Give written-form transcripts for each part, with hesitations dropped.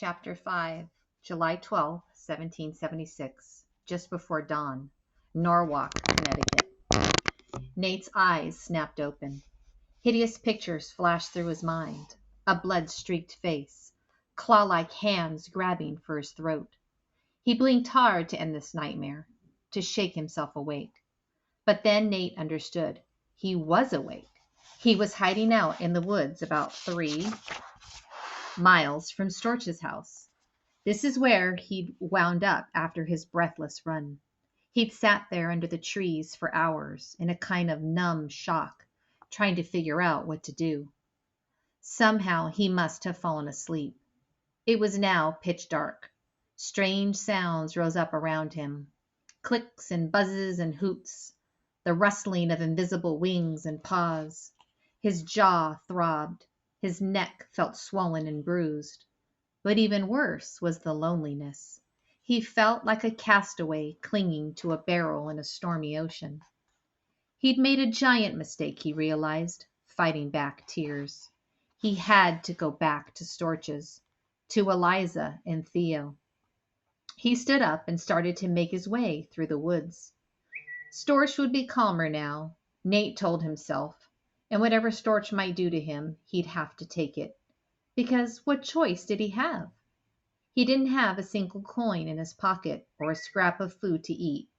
Chapter 5, July 12th, 1776, just before dawn, Norwalk, Connecticut. Nate's eyes snapped open. Hideous pictures flashed through his mind. A blood-streaked face, claw-like hands grabbing for his throat. He blinked hard to end this nightmare, to shake himself awake. But then Nate understood. He was awake. He was hiding out in the woods about 3 miles from Storch's house. This is where he'd wound up after his breathless run. He'd sat there under the trees for hours in a kind of numb shock, trying to figure out what to do. Somehow he must have fallen asleep. It was now pitch dark. Strange sounds rose up around him. Clicks and buzzes and hoots. The rustling of invisible wings and paws. His jaw throbbed. His neck felt swollen and bruised. But even worse was the loneliness. He felt like a castaway clinging to a barrel in a stormy ocean. He'd made a giant mistake, he realized, fighting back tears. He had to go back to Storch's, to Eliza and Theo. He stood up and started to make his way through the woods. Storch would be calmer now, Nate told himself, and whatever Storch might do to him, he'd have to take it. Because what choice did he have? He didn't have a single coin in his pocket or a scrap of food to eat.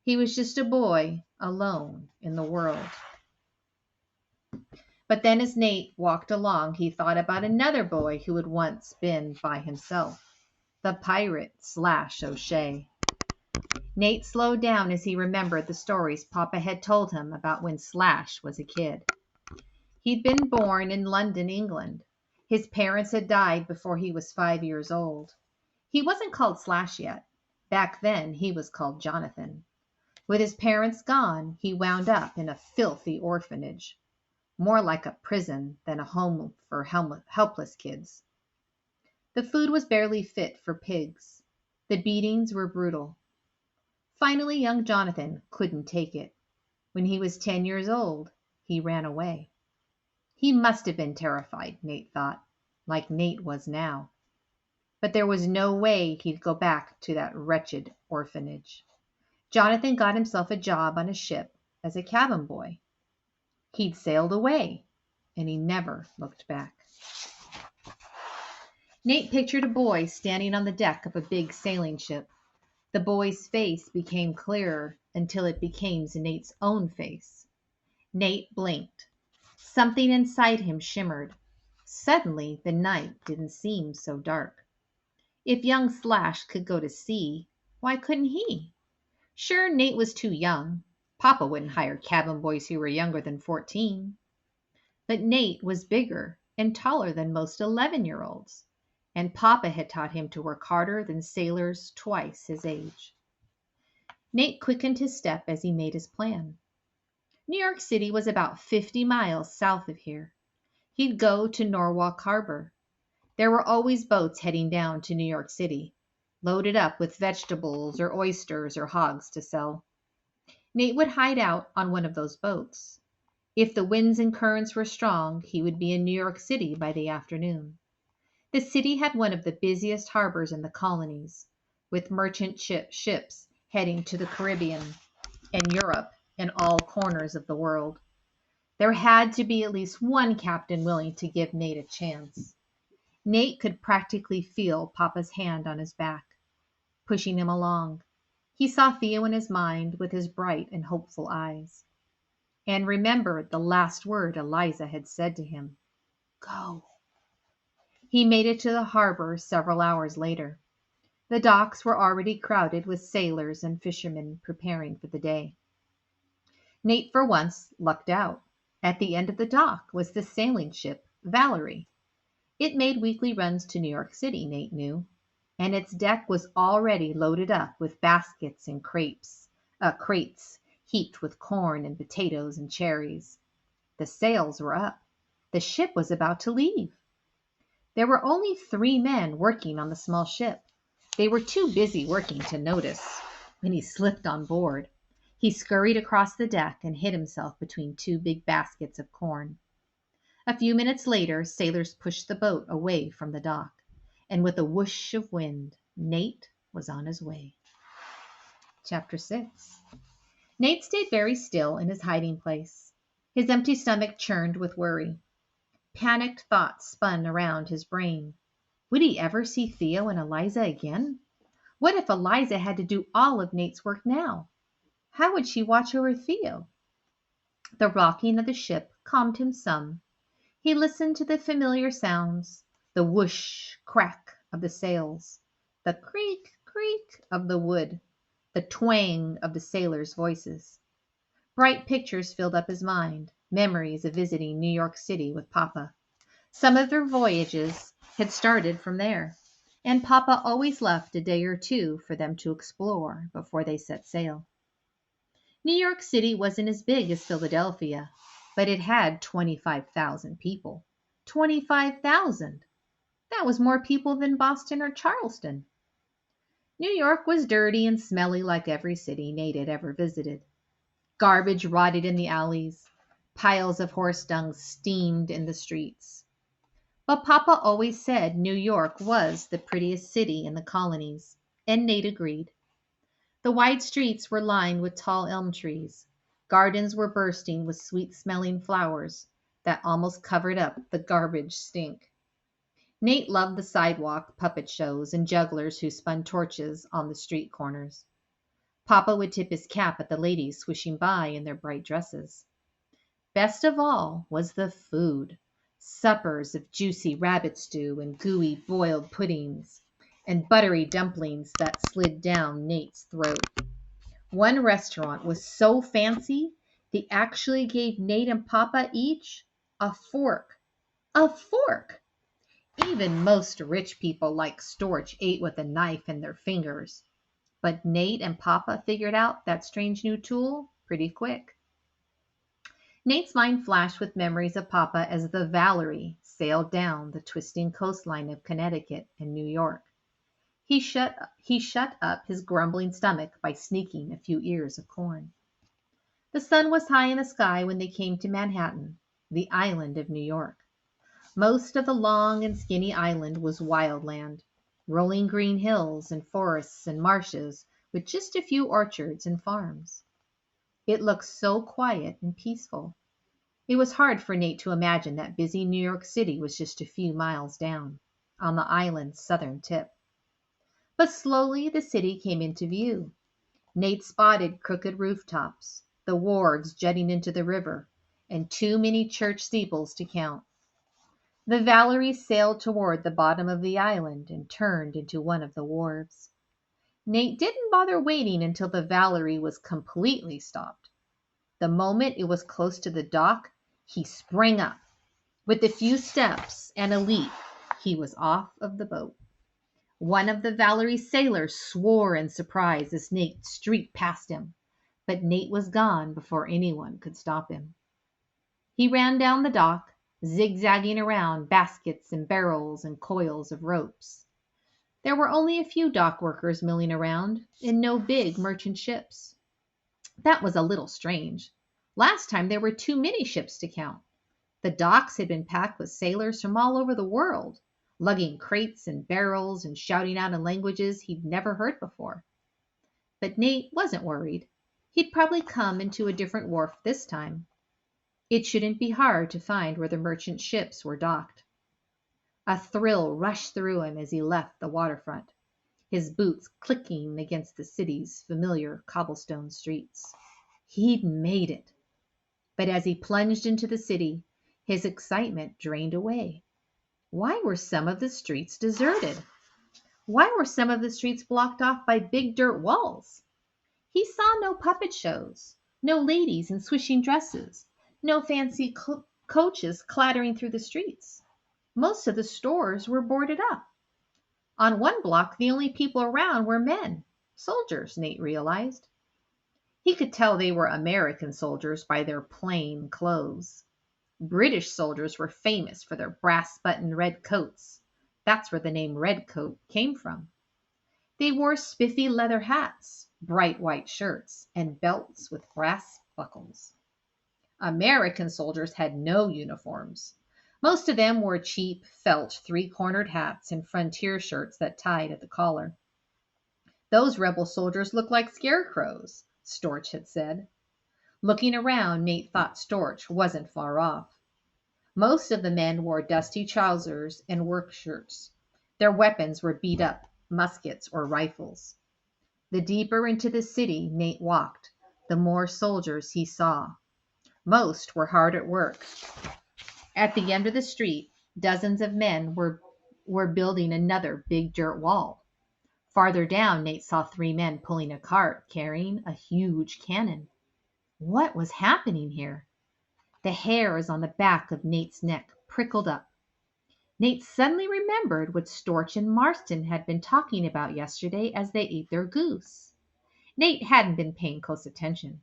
He was just a boy, alone in the world. But then as Nate walked along, he thought about another boy who had once been by himself, the pirate Slash O'Shea. Nate slowed down as he remembered the stories Papa had told him about when Slash was a kid. He'd been born in London, England. His parents had died before he was 5 years old. He wasn't called Slash yet. Back then, he was called Jonathan. With his parents gone, he wound up in a filthy orphanage, more like a prison than a home for helpless kids. The food was barely fit for pigs. The beatings were brutal. Finally, young Jonathan couldn't take it. When he was 10 years old, he ran away. He must have been terrified, Nate thought, like Nate was now. But there was no way he'd go back to that wretched orphanage. Jonathan got himself a job on a ship as a cabin boy. He'd sailed away, and he never looked back. Nate pictured a boy standing on the deck of a big sailing ship. The boy's face became clearer until it became Nate's own face. Nate blinked. Something inside him shimmered. Suddenly, the night didn't seem so dark. If young Slash could go to sea, why couldn't he? Sure, Nate was too young. Papa wouldn't hire cabin boys who were younger than 14. But Nate was bigger and taller than most 11-year-olds, and Papa had taught him to work harder than sailors twice his age. Nate quickened his step as he made his plan. New York City was about 50 miles south of here. He'd go to Norwalk Harbor. There were always boats heading down to New York City, loaded up with vegetables or oysters or hogs to sell. Nate would hide out on one of those boats. If the winds and currents were strong, he would be in New York City by the afternoon. The city had one of the busiest harbors in the colonies, with merchant ships heading to the Caribbean and Europe and all corners of the world. There had to be at least one captain willing to give Nate a chance. Nate could practically feel Papa's hand on his back, pushing him along. He saw Theo in his mind with his bright and hopeful eyes, and remembered the last word Eliza had said to him, "Go." He made it to the harbor several hours later. The docks were already crowded with sailors and fishermen preparing for the day. Nate for once lucked out. At the end of the dock was the sailing ship Valerie. It made weekly runs to New York City, Nate knew, and its deck was already loaded up with baskets and crates heaped with corn and potatoes and cherries. The sails were up. The ship was about to leave. There were only 3 men working on the small ship. They were too busy working to notice. When he slipped on board, he scurried across the deck and hid himself between 2 big baskets of corn. A few minutes later, sailors pushed the boat away from the dock, and with a whoosh of wind, Nate was on his way. Chapter 6. Nate stayed very still in his hiding place. His empty stomach churned with worry. Panicked thoughts spun around his brain. Would he ever see Theo and Eliza again? What if Eliza had to do all of Nate's work now? How would she watch over Theo? The rocking of the ship calmed him some. He listened to the familiar sounds, the whoosh, crack of the sails, the creak, creak of the wood, the twang of the sailors' voices. Bright pictures filled up his mind, memories of visiting New York City with Papa. Some of their voyages had started from there, and Papa always left a day or two for them to explore before they set sail. New York City wasn't as big as Philadelphia, but it had 25,000 people. 25,000! That was more people than Boston or Charleston. New York was dirty and smelly like every city Nate had ever visited. Garbage rotted in the alleys. Piles of horse dung steamed in the streets. But Papa always said New York was the prettiest city in the colonies, and Nate agreed. The wide streets were lined with tall elm trees. Gardens were bursting with sweet-smelling flowers that almost covered up the garbage stink. Nate loved the sidewalk puppet shows and jugglers who spun torches on the street corners. Papa would tip his cap at the ladies swishing by in their bright dresses. Best of all was the food. Suppers of juicy rabbit stew and gooey boiled puddings, and buttery dumplings that slid down Nate's throat. One restaurant was so fancy, they actually gave Nate and Papa each a fork. A fork! Even most rich people like Storch ate with a knife in their fingers. But Nate and Papa figured out that strange new tool pretty quick. Nate's mind flashed with memories of Papa as the Valerie sailed down the twisting coastline of Connecticut and New York. He shut up his grumbling stomach by sneaking a few ears of corn. The sun was high in the sky when they came to Manhattan, the island of New York. Most of the long and skinny island was wild land, rolling green hills and forests and marshes with just a few orchards and farms. It looked so quiet and peaceful. It was hard for Nate to imagine that busy New York City was just a few miles down, on the island's southern tip. But slowly the city came into view. Nate spotted crooked rooftops, the wharves jutting into the river, and too many church steeples to count. The Valerie sailed toward the bottom of the island and turned into one of the wharves. Nate didn't bother waiting until the Valerie was completely stopped. The moment it was close to the dock, he sprang up. With a few steps and a leap, he was off of the boat. One of the Valerie's sailors swore in surprise as Nate streaked past him, but Nate was gone before anyone could stop him. He ran down the dock, zigzagging around baskets and barrels and coils of ropes. There were only a few dock workers milling around, and no big merchant ships. That was a little strange. Last time there were too many ships to count. The docks had been packed with sailors from all over the world, lugging crates and barrels and shouting out in languages he'd never heard before. But Nate wasn't worried. He'd probably come into a different wharf this time. It shouldn't be hard to find where the merchant ships were docked. A thrill rushed through him as he left the waterfront, his boots clicking against the city's familiar cobblestone streets. He'd made it. But as he plunged into the city, his excitement drained away. Why were some of the streets deserted? Why were some of the streets blocked off by big dirt walls? He saw no puppet shows, no ladies in swishing dresses, no fancy coaches clattering through the streets. Most of the stores were boarded up. On one block, the only people around were men, soldiers, Nate realized. He could tell they were American soldiers by their plain clothes. British soldiers were famous for their brass-buttoned red coats. That's where the name Redcoat came from. They wore spiffy leather hats, bright white shirts, and belts with brass buckles. American soldiers had no uniforms. Most of them wore cheap felt three-cornered hats and frontier shirts that tied at the collar. Those rebel soldiers look like scarecrows, Storch had said. Looking around, Nate thought Storch wasn't far off. Most of the men wore dusty trousers and work shirts. Their weapons were beat up muskets or rifles. The deeper into the city Nate walked, the more soldiers he saw. Most were hard at work. At the end of the street, dozens of men were building another big dirt wall. Farther down, Nate saw three men pulling a cart carrying a huge cannon. What was happening here? The hairs on the back of Nate's neck prickled up. Nate suddenly remembered what Storch and Marston had been talking about yesterday as they ate their goose. Nate hadn't been paying close attention,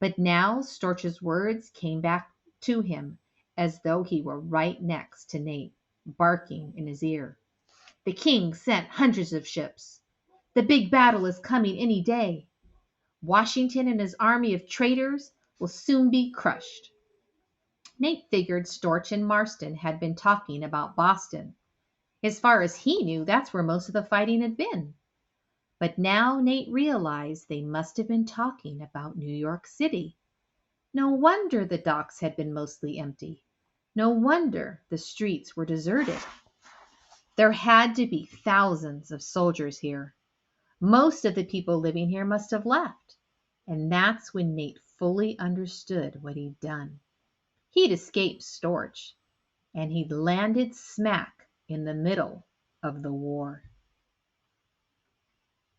but now Storch's words came back to him as though he were right next to Nate, barking in his ear. The king sent hundreds of ships. The big battle is coming any day. Washington and his army of traitors will soon be crushed. Nate figured Storch and Marston had been talking about Boston. As far as he knew, that's where most of the fighting had been. But now Nate realized they must have been talking about New York City. No wonder the docks had been mostly empty. No wonder the streets were deserted. There had to be thousands of soldiers here. Most of the people living here must have left. And that's when Nate fully understood what he'd done. He'd escaped Storch, and he'd landed smack in the middle of the war.